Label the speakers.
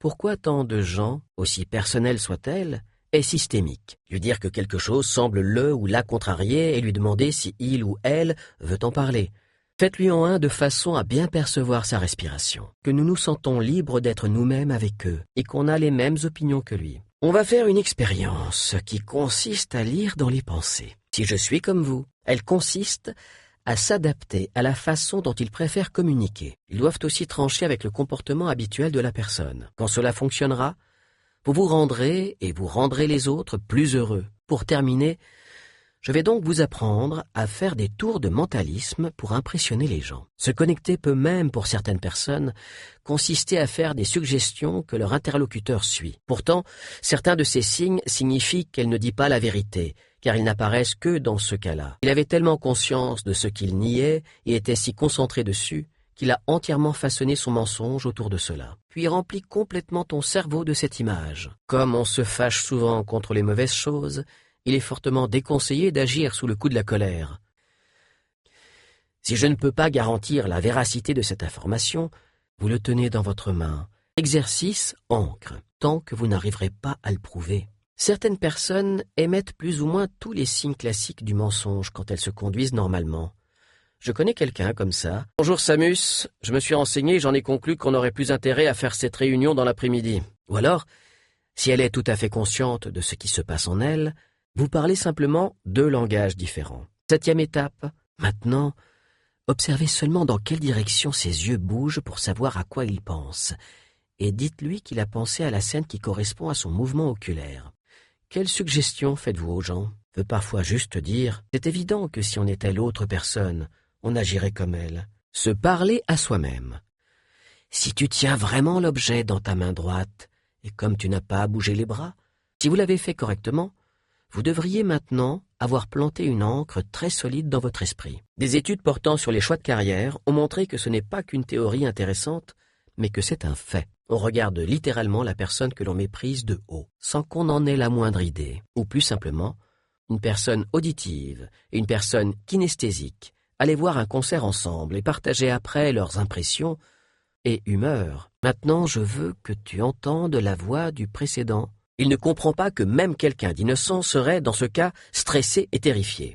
Speaker 1: Pourquoi tant de gens, aussi personnels soient-elles, est systémique? Lui dire que quelque chose semble le ou la contrarier et lui demander si il ou elle veut en parler. Faites-lui en un de façon à bien percevoir sa respiration, que nous nous sentons libres d'être nous-mêmes avec eux et qu'on a les mêmes opinions que lui. On va faire une expérience qui consiste à lire dans les pensées. Si je suis comme vous, elle consiste à s'adapter à la façon dont ils préfèrent communiquer. Ils doivent aussi trancher avec le comportement habituel de la personne. Quand cela fonctionnera, vous vous rendrez et vous rendrez les autres plus heureux. Pour terminer, je vais donc vous apprendre à faire des tours de mentalisme pour impressionner les gens. Se connecter peut même, pour certaines personnes, consister à faire des suggestions que leur interlocuteur suit. Pourtant, certains de ces signes signifient qu'elle ne dit pas la vérité, car ils n'apparaissent que dans ce cas-là. Il avait tellement conscience de ce qu'il niait et était si concentré dessus qu'il a entièrement façonné son mensonge autour de cela. Puis remplit complètement ton cerveau de cette image. Comme on se fâche souvent contre les mauvaises choses, il est fortement déconseillé d'agir sous le coup de la colère. Si je ne peux pas garantir la véracité de cette information, vous le tenez dans votre main. Exercice encre, tant que vous n'arriverez pas à le prouver. Certaines personnes émettent plus ou moins tous les signes classiques du mensonge quand elles se conduisent normalement. Je connais quelqu'un comme ça. « Bonjour Samus, je me suis renseigné et j'en ai conclu qu'on aurait plus intérêt à faire cette réunion dans l'après-midi. » Ou alors, si elle est tout à fait consciente de ce qui se passe en elle, vous parlez simplement deux langages différents. 7e étape. Maintenant, observez seulement dans quelle direction ses yeux bougent pour savoir à quoi il pense. Et dites-lui qu'il a pensé à la scène qui correspond à son mouvement oculaire. Quelle suggestion faites-vous aux gens? Veut parfois juste dire « C'est évident que si on était l'autre personne, on agirait comme elle. » Se parler à soi-même. Si tu tiens vraiment l'objet dans ta main droite, et comme tu n'as pas à bouger les bras, si vous l'avez fait correctement, vous devriez maintenant avoir planté une ancre très solide dans votre esprit. Des études portant sur les choix de carrière ont montré que ce n'est pas qu'une théorie intéressante, mais que c'est un fait. On regarde littéralement la personne que l'on méprise de haut, sans qu'on en ait la moindre idée. Ou plus simplement, une personne auditive et une personne kinesthésique allaient voir un concert ensemble et partager après leurs impressions et humeurs. Maintenant, je veux que tu entendes la voix du précédent. Il ne comprend pas que même quelqu'un d'innocent serait, dans ce cas, stressé et terrifié.